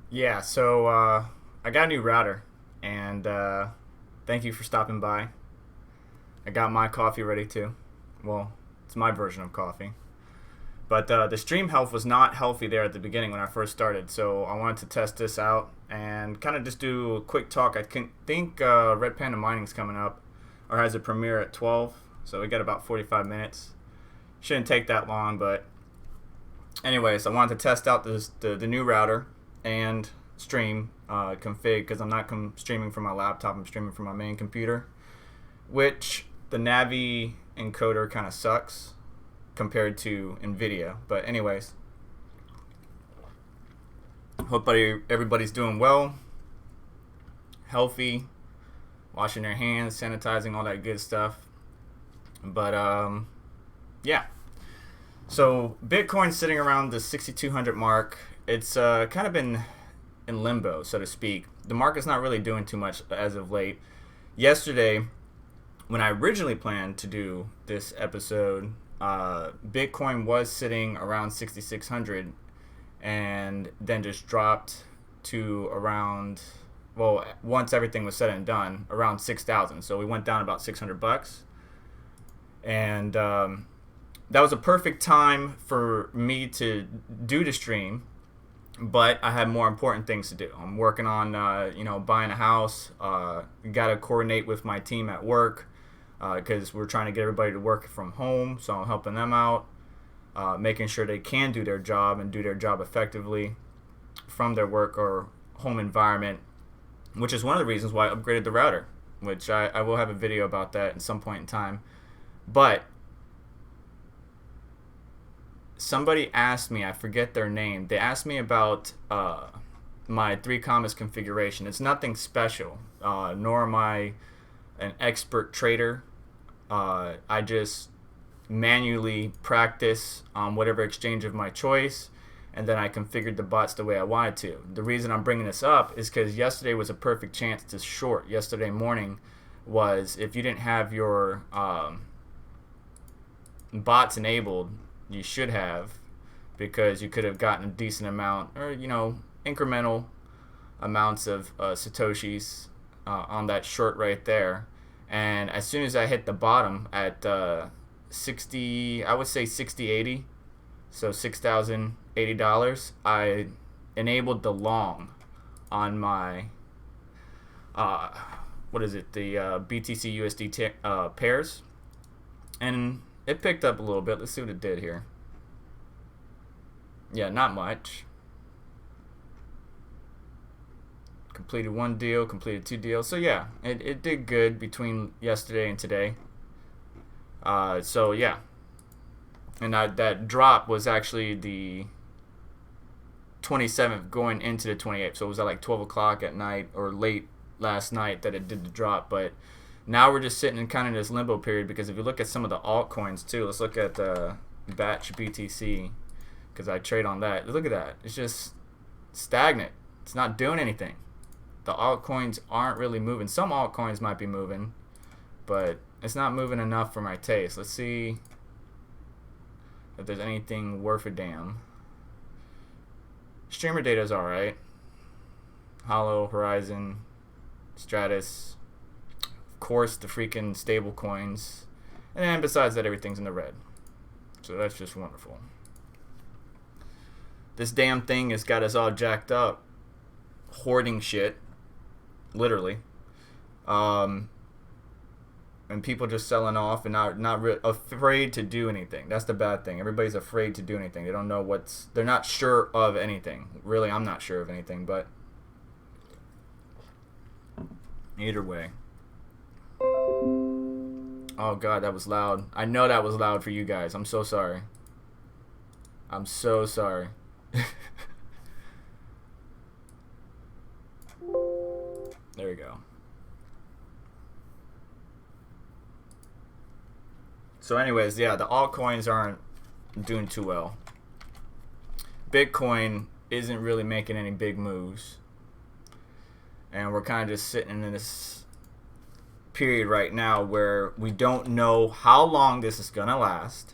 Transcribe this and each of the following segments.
Yeah, so I got a new router, and thank you for stopping by. I got my coffee ready too. Well, it's my version of coffee. But the stream health was not healthy there at the beginning when I first started, so I wanted to test this out and kind of just do a quick talk. think Red Panda Mining's coming up, or has a premiere at 12, so we got about 45 minutes. Shouldn't take that long, but anyways, I wanted to test out the new router and stream config because I'm not streaming from my laptop. I'm streaming from my main computer, which the Navi encoder kind of sucks compared to NVIDIA. But anyways, hope everybody's doing well, healthy, washing their hands, sanitizing, all that good stuff. But yeah. So Bitcoin's sitting around the 6,200 mark. It's kind of been in limbo, so to speak. The market's not really doing too much as of late. Yesterday, when I originally planned to do this episode, Bitcoin was sitting around 6,600 and then just dropped to around, well, once everything was said and done, around 6,000. So we went down about 600 bucks. And that was a perfect time for me to do the stream, but I had more important things to do. I'm working on, buying a house. Got to coordinate with my team at work because we're trying to get everybody to work from home. So I'm helping them out, making sure they can do their job and do their job effectively from their work or home environment, which is one of the reasons why I upgraded the router, which I will have a video about that at some point in time. But somebody asked me, I forget their name, they asked me about my 3commas configuration. It's nothing special, nor am I an expert trader. I just manually practice on whatever exchange of my choice, and then I configured the bots the way I wanted to. The reason I'm bringing this up is because yesterday was a perfect chance to short. Yesterday morning was, if you didn't have your bots enabled, you should have, because you could have gotten a decent amount, or incremental amounts of satoshis on that short right there. And as soon as I hit the bottom at 60, I would say 60.80, so $6,080, I enabled the long on my what is it, the BTC USD pairs, and it picked up a little bit. Let's see what it did here. Yeah, not much. Completed one deal, completed two deals. So yeah, it did good between yesterday and today. So yeah. And that drop was actually the 27th going into the 28th. So it was at like 12 o'clock at night or late last night that it did the drop. But now we're just sitting in kind of this limbo period, because if you look at some of the altcoins too, let's look at Batch BTC, because I trade on that. Look at that. It's just stagnant. It's not doing anything. The altcoins aren't really moving. Some altcoins might be moving, but it's not moving enough for my taste. Let's see if there's anything worth a damn. Streamer data is alright. Hollow, Horizon, Stratus, of course, the freaking stable coins, and then besides that, everything's in the red. So that's just wonderful. This damn thing has got us all jacked up, hoarding shit, literally, and people just selling off and not afraid to do anything. That's the bad thing. Everybody's afraid to do anything. They don't know they're not sure of anything. Really, I'm not sure of anything, but either way. Oh god, that was loud. I know that was loud for you guys. I'm so sorry. I'm so sorry. There we go. So anyways, yeah, the altcoins aren't doing too well. Bitcoin isn't really making any big moves. And we're kind of just sitting in this period right now where we don't know how long this is going to last,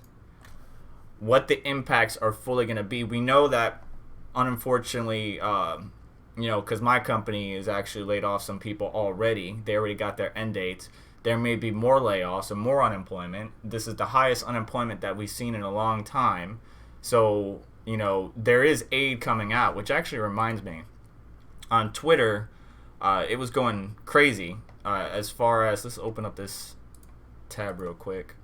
what the impacts are fully going to be. We know that, unfortunately, because my company has actually laid off some people already. They already got their end dates. There may be more layoffs and more unemployment. This is the highest unemployment that we've seen in a long time. So, there is aid coming out, which actually reminds me. On Twitter, it was going crazy as far as, let's open up this tab real quick.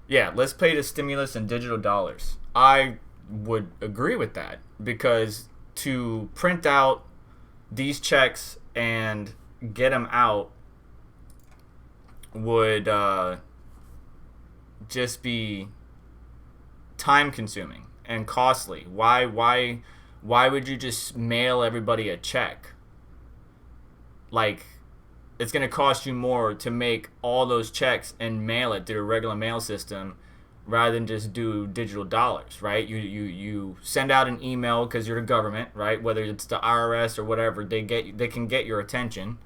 Yeah, let's pay the stimulus in digital dollars. I would agree with that, because to print out these checks and get them out would just be time consuming and costly. Why would you just mail everybody a check? Like, it's going to cost you more to make all those checks and mail it through a regular mail system rather than just do digital dollars, right? You send out an email because you're the government, right? Whether it's the IRS or whatever, they can get your attention.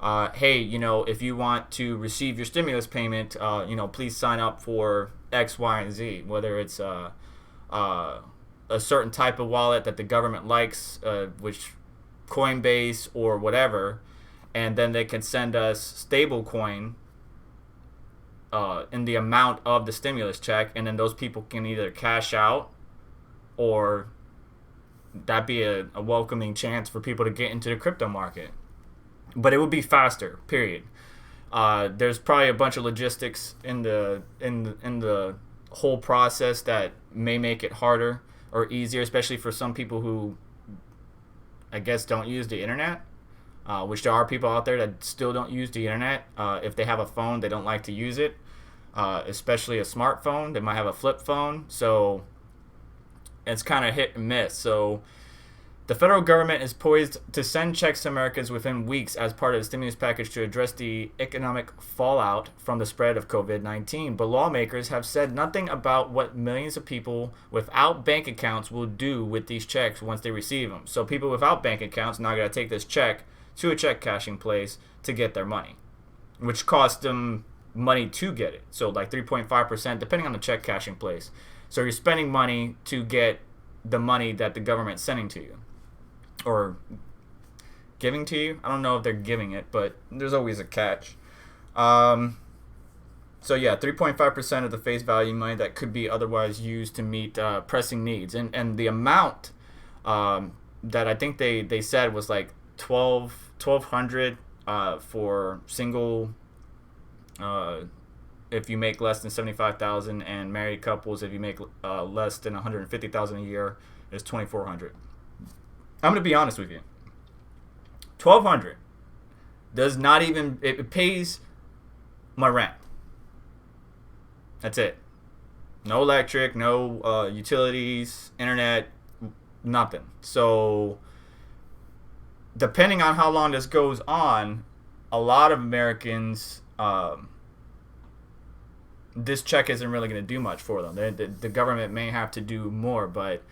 Hey, if you want to receive your stimulus payment, please sign up for X, Y, and Z. Whether it's a certain type of wallet that the government likes, which Coinbase or whatever, and then they can send us stable coin in the amount of the stimulus check, and then those people can either cash out, or that'd be a welcoming chance for people to get into the crypto market. But it would be faster, period. There's probably a bunch of logistics in the whole process that may make it harder or easier, especially for some people who, I guess, don't use the internet. Which there are people out there that still don't use the internet. If they have a phone, they don't like to use it, especially a smartphone. They might have a flip phone, so it's kind of hit and miss. So the federal government is poised to send checks to Americans within weeks as part of the stimulus package to address the economic fallout from the spread of COVID-19. But lawmakers have said nothing about what millions of people without bank accounts will do with these checks once they receive them. So people without bank accounts now got to take this check to a check cashing place to get their money, which costs them money to get it. So like 3.5%, depending on the check cashing place. So you're spending money to get the money that the government's sending to you, or giving to you. I don't know if they're giving it, but there's always a catch. So yeah, 3.5% of the face value money that could be otherwise used to meet pressing needs. And the amount that I think they said was like $1,200 for single, if you make less than $75,000, and married couples, if you make less than $150,000 a year, is $2,400. I'm gonna be honest with you. $1,200 does not even, it pays my rent. That's it. No electric, no utilities, internet, nothing. So depending on how long this goes on, a lot of Americans, this check isn't really going to do much for them. The government may have to do more, but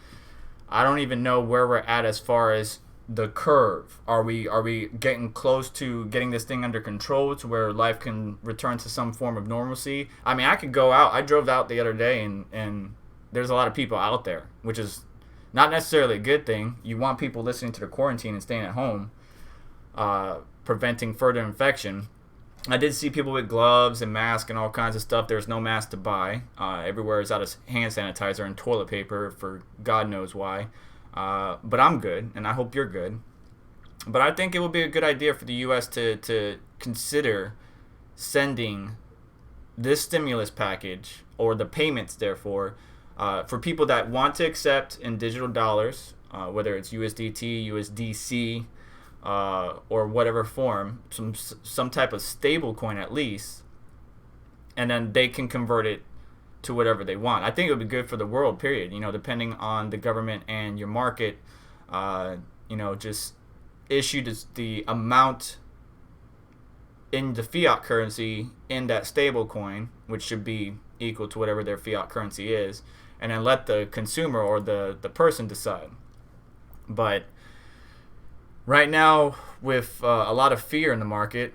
I don't even know where we're at as far as the curve. Are we getting close to getting this thing under control to where life can return to some form of normalcy? I mean, I could go out. I drove out the other day, and there's a lot of people out there, which is not necessarily a good thing. You want people listening to the quarantine and staying at home, preventing further infection. I did see people with gloves and masks and all kinds of stuff. There's no mask to buy. Everywhere is out of hand sanitizer and toilet paper for God knows why. But I'm good, and I hope you're good. But I think it would be a good idea for the U.S. to consider sending this stimulus package, or the payments, therefore, for people that want to accept in digital dollars, whether it's USDT, USDC, or whatever form, some type of stable coin at least, and then they can convert it to whatever they want. I think it would be good for the world, period. Depending on the government and your market, just issue the amount in the fiat currency in that stable coin, which should be equal to whatever their fiat currency is, and then let the consumer or the person decide. But right now, with a lot of fear in the market,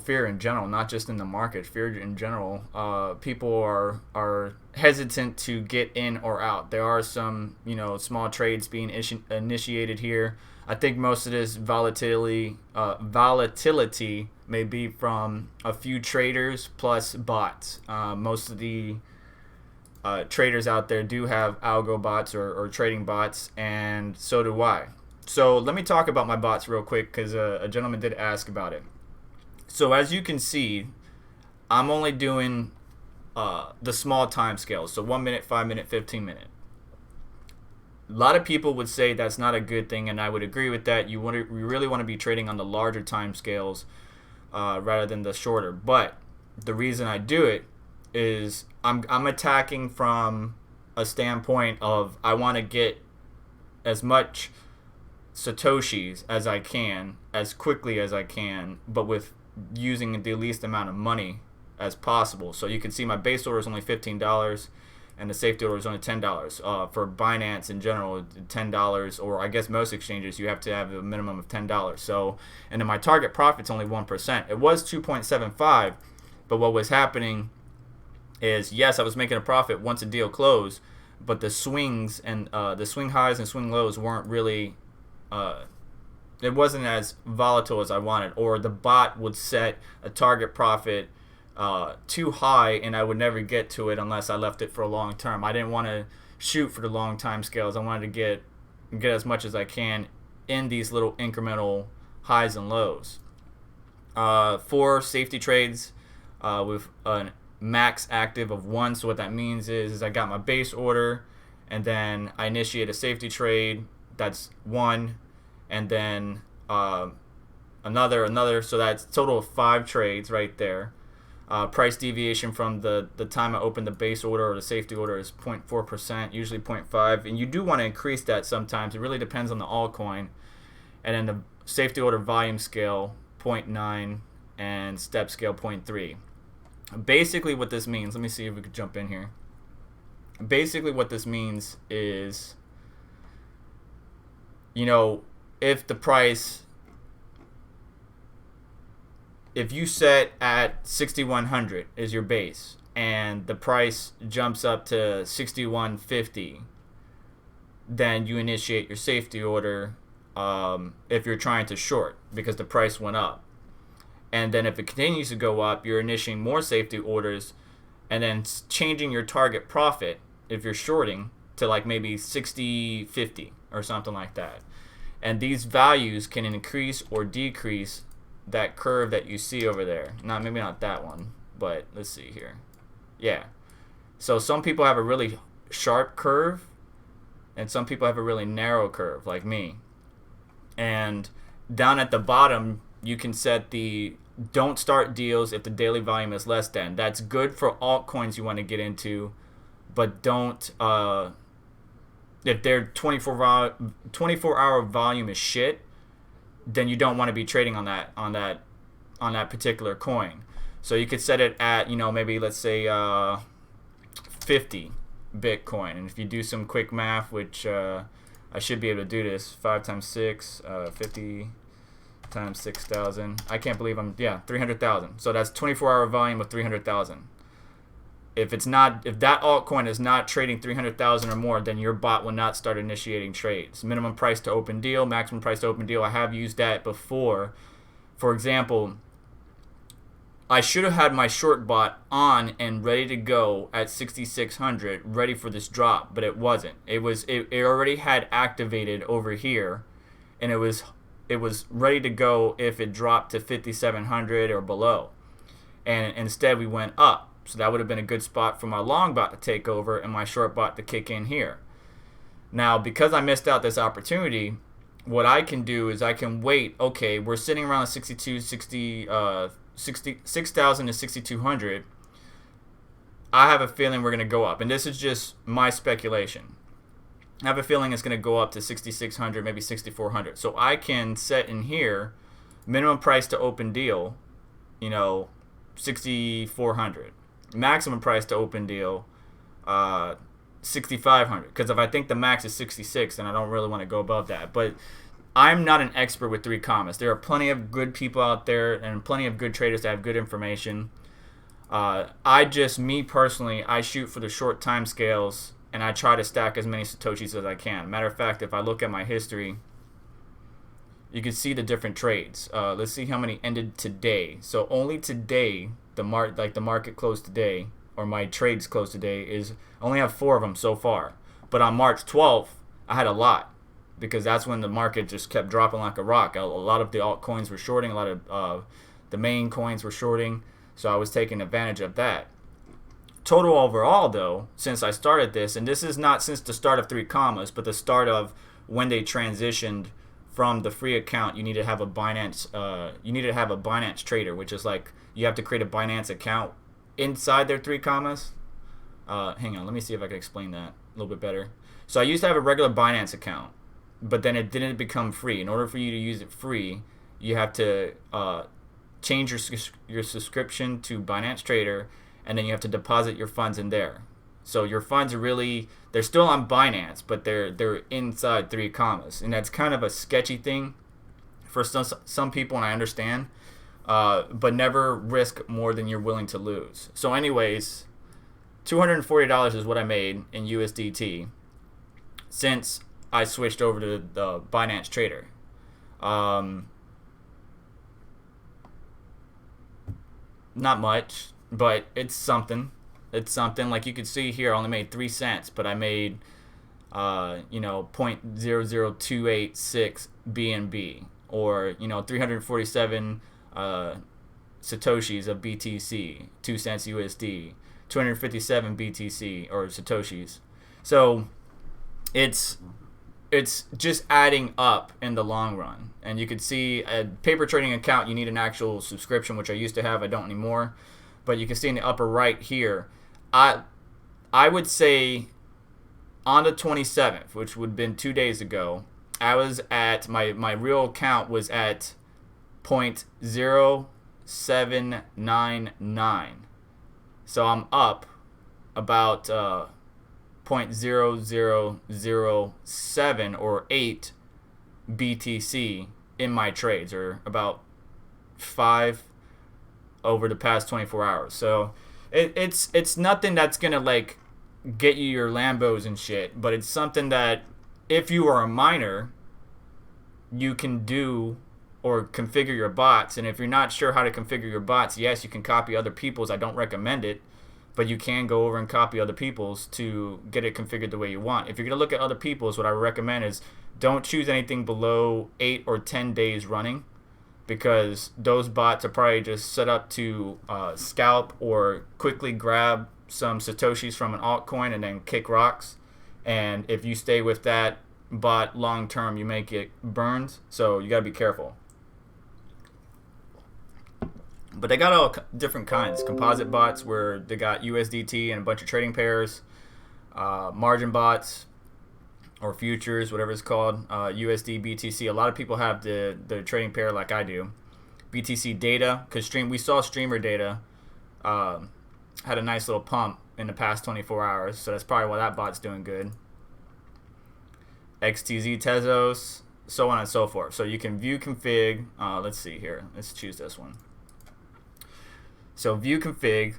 fear in general, not just in the market, fear in general. People are hesitant to get in or out. There are some, small trades being initiated here. I think most of this volatility may be from a few traders plus bots. Most of the traders out there do have algo bots or trading bots, and so do I. So let me talk about my bots real quick, because a gentleman did ask about it. So as you can see, I'm only doing the small time scales. So 1 minute, 5 minute, 15 minute. A lot of people would say that's not a good thing, and I would agree with that. You really want to be trading on the larger time scales rather than the shorter. But the reason I do it is I'm attacking from a standpoint of I want to get as much Satoshis as I can, as quickly as I can, but with using the least amount of money as possible. So you can see my base order is only $15 and the safety order is only $10. For Binance in general, $10, or I guess most exchanges, you have to have a minimum of $10. So, and then my target profit's only 1%. It was 2.75, but what was happening is, yes, I was making a profit once a deal closed, but the swings and the swing highs and swing lows weren't really it wasn't as volatile as I wanted, or the bot would set a target profit too high and I would never get to it unless I left it for a long term. I didn't want to shoot for the long time scales. I wanted to get as much as I can in these little incremental highs and lows. 4 safety trades with a max active of 1. So what that means is I got my base order, and then I initiate a safety trade. That's 1, and then another. So that's a total of 5 trades right there. Price deviation from the time I opened the base order or the safety order is 0.4%, usually 0.5, and you do want to increase that sometimes. It really depends on the altcoin. And then the safety order volume scale 0.9 and step scale 0.3. Basically what this means, let me see if we could jump in here. Basically what this means is, if the price, if you set at 6,100 is your base and the price jumps up to 6,150, then you initiate your safety order if you're trying to short because the price went up. And then if it continues to go up, you're initiating more safety orders and then changing your target profit if you're shorting to like maybe 60.50 or something like that. And these values can increase or decrease that curve that you see over there. Maybe not that one, but let's see here. Yeah. So some people have a really sharp curve and some people have a really narrow curve like me. And down at the bottom, you can set the don't start deals if the daily volume is less than. That's good for altcoins you want to get into, but don't if their 24-hour volume is shit, then you don't want to be trading on that particular coin. So you could set it at, maybe let's say 50 Bitcoin. And if you do some quick math, which I should be able to do this, 5 times 6, 50 times 6,000. I can't believe 300,000. So that's 24-hour volume of 300,000. If that altcoin is not trading 300,000 or more, then your bot will not start initiating trades. Minimum price to open deal, maximum price to open deal. I have used that before. For example, I should have had my short bot on and ready to go at 6,600, ready for this drop, but it wasn't. It already had activated over here, and it was ready to go if it dropped to 5,700 or below. And instead we went up. So that would have been a good spot for my long bot to take over and my short bot to kick in here. Now, because I missed out this opportunity, what I can do is I can wait. Okay, we're sitting around 6,000 to 6,200. I have a feeling we're going to go up. And this is just my speculation. I have a feeling it's going to go up to 6,600, maybe 6,400. So I can set in here minimum price to open deal, 6,400. Maximum price to open deal, 6,500. Because if I think the max is 66, then I don't really want to go above that. But I'm not an expert with 3commas. There are plenty of good people out there and plenty of good traders that have good information. Me personally, I shoot for the short time scales and I try to stack as many Satoshis as I can. Matter of fact, if I look at my history, you can see the different trades. Let's see how many ended today. So only today, the market closed today, or my trades closed today, is I only have 4 of them so far. But on March 12th, I had a lot, because that's when the market just kept dropping like a rock. A lot of the altcoins were shorting, a lot of the main coins were shorting, so I was taking advantage of that. Total overall, though, since I started this, and this is not since the start of 3commas, but the start of when they transitioned from the free account, you need to have a Binance. You need to have a Binance trader, which is like you have to create a Binance account inside their 3commas. Hang on, let me see if I can explain that a little bit better. So I used to have a regular Binance account, but then it didn't become free. In order for you to use it free, you have to change your subscription to Binance Trader, and then you have to deposit your funds in there. So your funds are really, they're still on Binance, but they're inside 3commas, and that's kind of a sketchy thing for some people, and I understand. But never risk more than you're willing to lose. So anyways, $240 is what I made in USDT since I switched over to the Binance Trader. Not much, but it's something. It's something. Like you can see here, I only made 3 cents, but I made 0.00286 BNB, or 347 Satoshis of BTC, 2 cents USD, 257 BTC or Satoshis. So it's just adding up in the long run. And you can see a paper trading account, you need an actual subscription, which I used to have. I don't anymore. But you can see in the upper right here, I would say on the 27th, which would have been 2 days ago, I was at, my real account was at 0.0799. So I'm up about 0.0007 or 8 BTC in my trades, or about 5 over the past 24 hours. So it's nothing that's gonna like get you your Lambos and shit, but it's something that if you are a miner, you can do or configure your bots. And if you're not sure how to configure your bots, yes, you can copy other people's. I don't recommend it, but you can go over and copy other people's to get it configured the way you want. If you're gonna look at other people's, what I recommend is don't choose anything below 8 or 10 days running, because those bots are probably just set up to scalp or quickly grab some Satoshis from an altcoin and then kick rocks. And if you stay with that bot long term, you may get burned. So you gotta be careful. But they got all different kinds. Composite bots, where they got USDT and a bunch of trading pairs. Margin bots, or futures, whatever it's called. USD, BTC. A lot of people have the trading pair like I do. BTC data, because we saw streamer data had a nice little pump in the past 24 hours. So that's probably why that bot's doing good. XTZ Tezos, so on and so forth. So you can view config. Let's see here. Let's choose this one. So view config.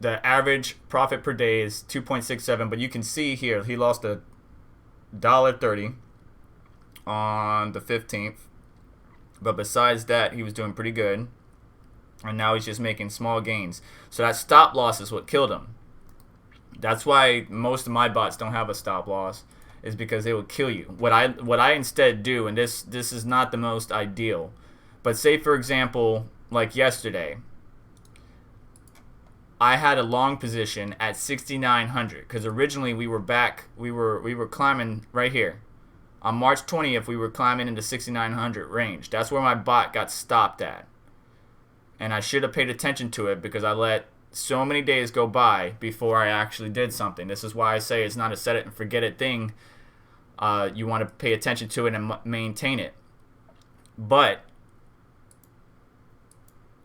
The average profit per day is 2.67, but you can see here he lost $1.30 on the 15th. But besides that, he was doing pretty good. And now he's just making small gains. So that stop loss is what killed him. That's why most of my bots don't have a stop loss, is because they will kill you. What I instead do, and this is not the most ideal, but say for example, like yesterday, I had a long position at 6,900 because originally we were climbing right here. On March 20th, we were climbing into 6,900 range. That's where my bot got stopped at. And I should have paid attention to it, because I let so many days go by before I actually did something. This is why I say it's not a set it and forget it thing. You want to pay attention to it and maintain it. But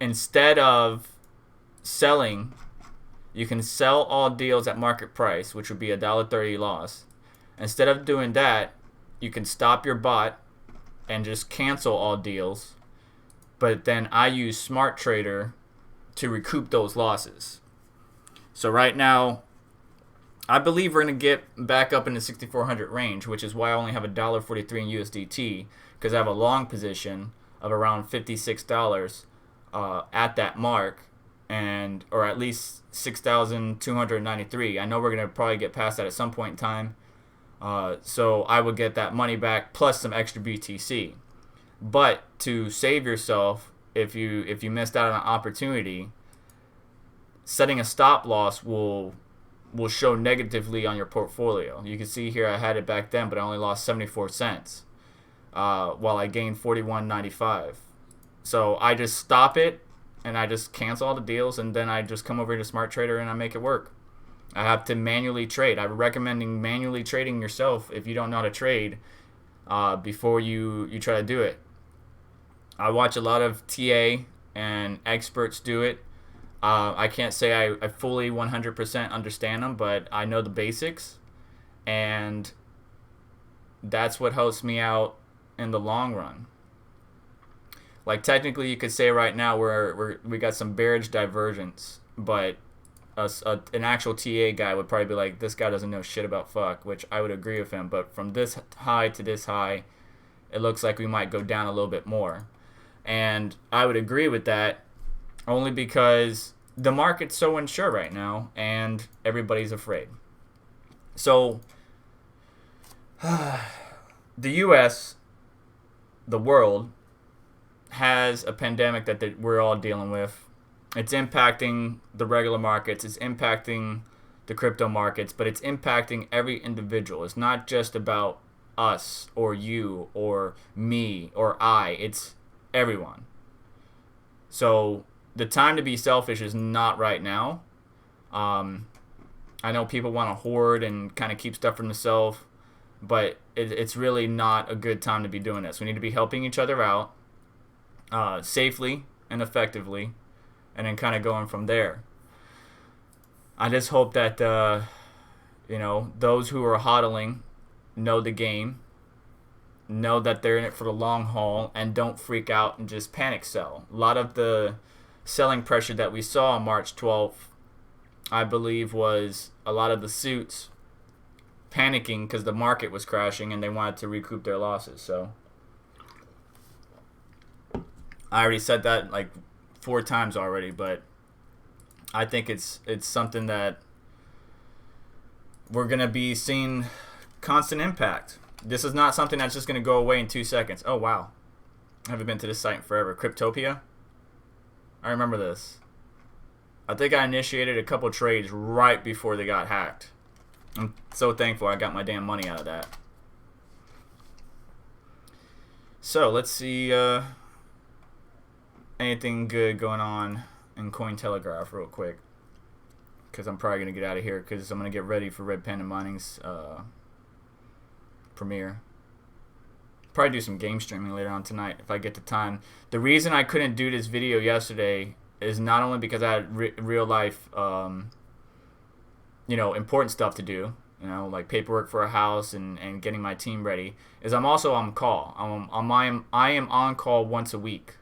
instead of selling, you can sell all deals at market price, which would be $1.30 loss. Instead of doing that, you can stop your bot and just cancel all deals. But then I use Smart Trader to recoup those losses. So right now, I believe we're going to get back up in the 6,400 range, which is why I only have $1.43 in USDT, because I have a long position of around $56 at that mark, or at least 6,293. I know we're going to probably get past that at some point in time. So I would get that money back plus some extra BTC. But to save yourself, if you missed out on an opportunity, setting a stop loss will show negatively on your portfolio. You can see here I had it back then, but I only lost 74 cents, while I gained 41.95. So I just stop it and I just cancel all the deals, and then I just come over to Smart Trader and I make it work. I have to manually trade. I'm recommending manually trading yourself if you don't know how to trade before you try to do it. I watch a lot of TA and experts do it. I can't say I fully 100% understand them, but I know the basics, and that's what helps me out in the long run. Like technically, you could say right now we got some bearish divergence, but an actual TA guy would probably be like, this guy doesn't know shit about fuck, which I would agree with him. But from this high to this high, it looks like we might go down a little bit more, and I would agree with that only because the market's so unsure right now and everybody's afraid. So the US, the world, has a pandemic that we're all dealing with. It's impacting the regular markets, it's impacting the crypto markets, but it's impacting every individual. It's not just about us or you or me or I, it's everyone. So the time to be selfish is not right now. I know people want to hoard and kind of keep stuff for themselves, but it's really not a good time to be doing this. We need to be helping each other out safely and effectively, and then kind of going from there. I just hope that those who are hodling know the game, know that they're in it for the long haul, and don't freak out and just panic sell. A lot of the selling pressure that we saw on March 12th, I believe, was a lot of the suits panicking because the market was crashing and they wanted to recoup their losses. So I already said that like 4 times already, but I think it's something that we're going to be seeing constant impact. This is not something that's just going to go away in 2 seconds. Oh, wow. I haven't been to this site in forever. Cryptopia? I remember this. I think I initiated a couple trades right before they got hacked. I'm so thankful I got my damn money out of that. So, let's see anything good going on in Cointelegraph real quick, because I'm probably going to get out of here because I'm going to get ready for Red Panda Mining's premiere. Probably do some game streaming later on tonight if I get the time. The reason I couldn't do this video yesterday is not only because I had real life important stuff to do, like paperwork for a house and getting my team ready, is I'm also on call. I am on call once a week.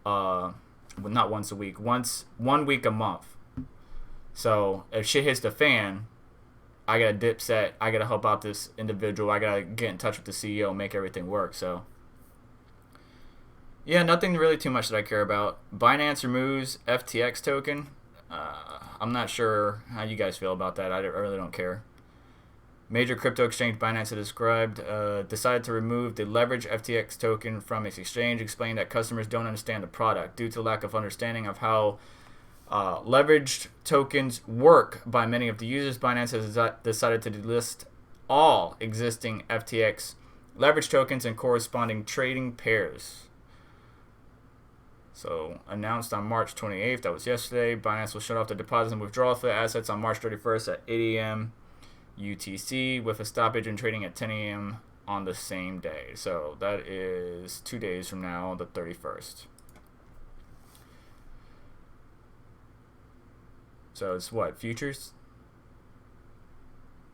Well, not once a week, 1 week a month. So if shit hits the fan, I got a dip set. I got to help out this individual. I got to get in touch with the CEO, make everything work. So yeah, nothing really too much that I care about. Binance removes FTX token. I'm not sure how you guys feel about that. I really don't care. Major crypto exchange Binance has decided to remove the leverage FTX token from its exchange, explaining that customers don't understand the product. Due to lack of understanding of how leveraged tokens work by many of the users, Binance has decided to delist all existing FTX leverage tokens and corresponding trading pairs. So, announced on March 28th, that was yesterday, Binance will shut off the deposit and withdrawal for the assets on March 31st at 8 a.m. UTC, with a stoppage in trading at 10 a.m. on the same day. So, that is 2 days from now, the 31st. So, it's what? Futures?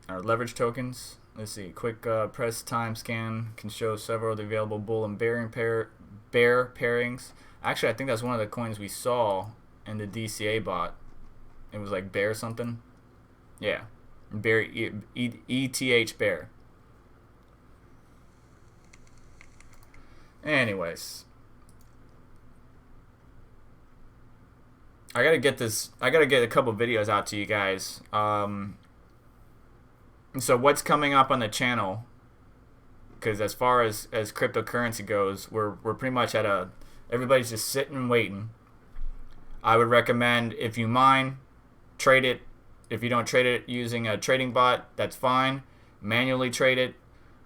Or leverage tokens? Let's see. Quick press time scan can show several of the available bull and bear pairings. Actually, I think that's one of the coins we saw in the DCA bot. It was like bear something. Yeah, bear ETH bear. Anyways, I gotta get a couple videos out to you guys. So what's coming up on the channel? Because as far as cryptocurrency goes, we're pretty much at everybody's just sitting and waiting. I would recommend, if you mine, trade it. If you don't trade it using a trading bot, that's fine. Manually trade it,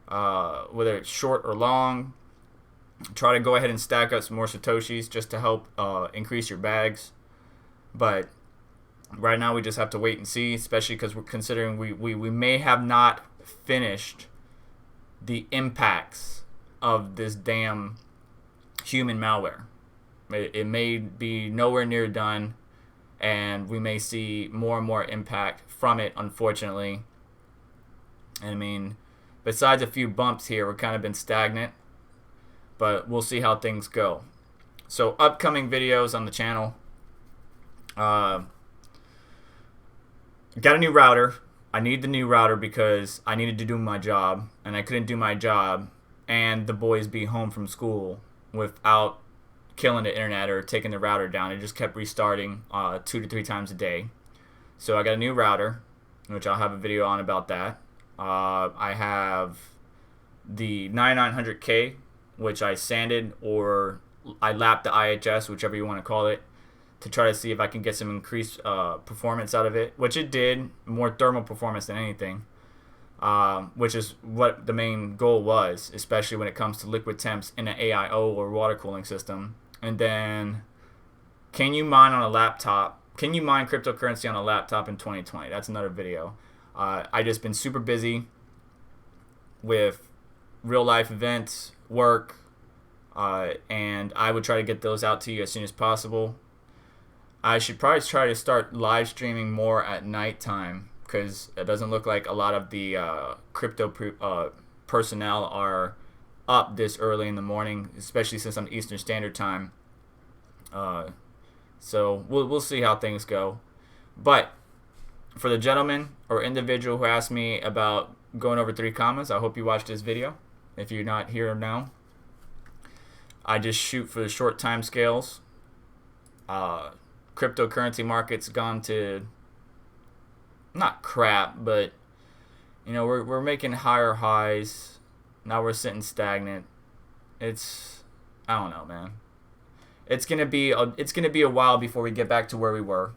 whether it's short or long. Try to go ahead and stack up some more Satoshis just to help increase your bags. But right now we just have to wait and see, especially because we're considering we may have not finished the impacts of this damn human malware. It may be nowhere near done, and we may see more and more impact from it, unfortunately. I mean, besides a few bumps here, we've kind of been stagnant, but we'll see how things go. So upcoming videos on the channel. Got a new router. I need the new router because I needed to do my job, and I couldn't do my job and the boys be home from school without killing the internet or taking the router down. It just kept restarting 2 to 3 times a day. So I got a new router, which I'll have a video on about that. I have the 9900K, which I sanded, or I lapped the IHS, whichever you want to call it, to try to see if I can get some increased performance out of it, which it did, more thermal performance than anything, which is what the main goal was, especially when it comes to liquid temps in an AIO or water cooling system. And then, can you mine on a laptop? Can you mine cryptocurrency on a laptop in 2020? That's another video. I just been super busy with real life events, work, and I would try to get those out to you as soon as possible. I should probably try to start live streaming more at nighttime, because it doesn't look like a lot of the crypto personnel are up this early in the morning, especially since I'm Eastern Standard Time. So we'll see how things go. But for the gentleman or individual who asked me about going over 3commas, I hope you watched this video. If you're not here now, I just shoot for the short time scales. Cryptocurrency market's gone to, not crap, but you know, we're making higher highs. Now we're sitting stagnant. It's, I don't know, man. It's gonna be a while before we get back to where we were,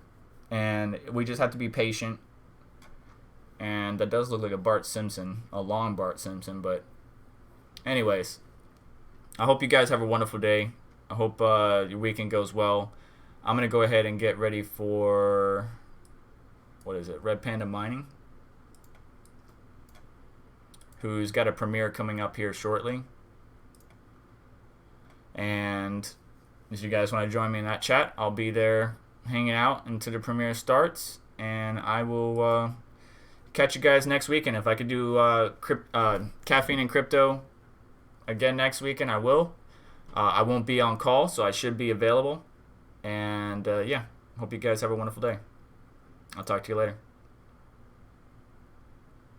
and we just have to be patient. And that does look like a Bart Simpson, a long Bart Simpson. But anyways, I hope you guys have a wonderful day. I hope your weekend goes well. I'm going to go ahead and get ready for, what is it, Red Panda Mining, who's got a premiere coming up here shortly. And if you guys want to join me in that chat, I'll be there hanging out until the premiere starts. And I will catch you guys next weekend. If I could do Caffeine and Crypto again next weekend, I will. I won't be on call, so I should be available. And yeah, hope you guys have a wonderful day. I'll talk to you later.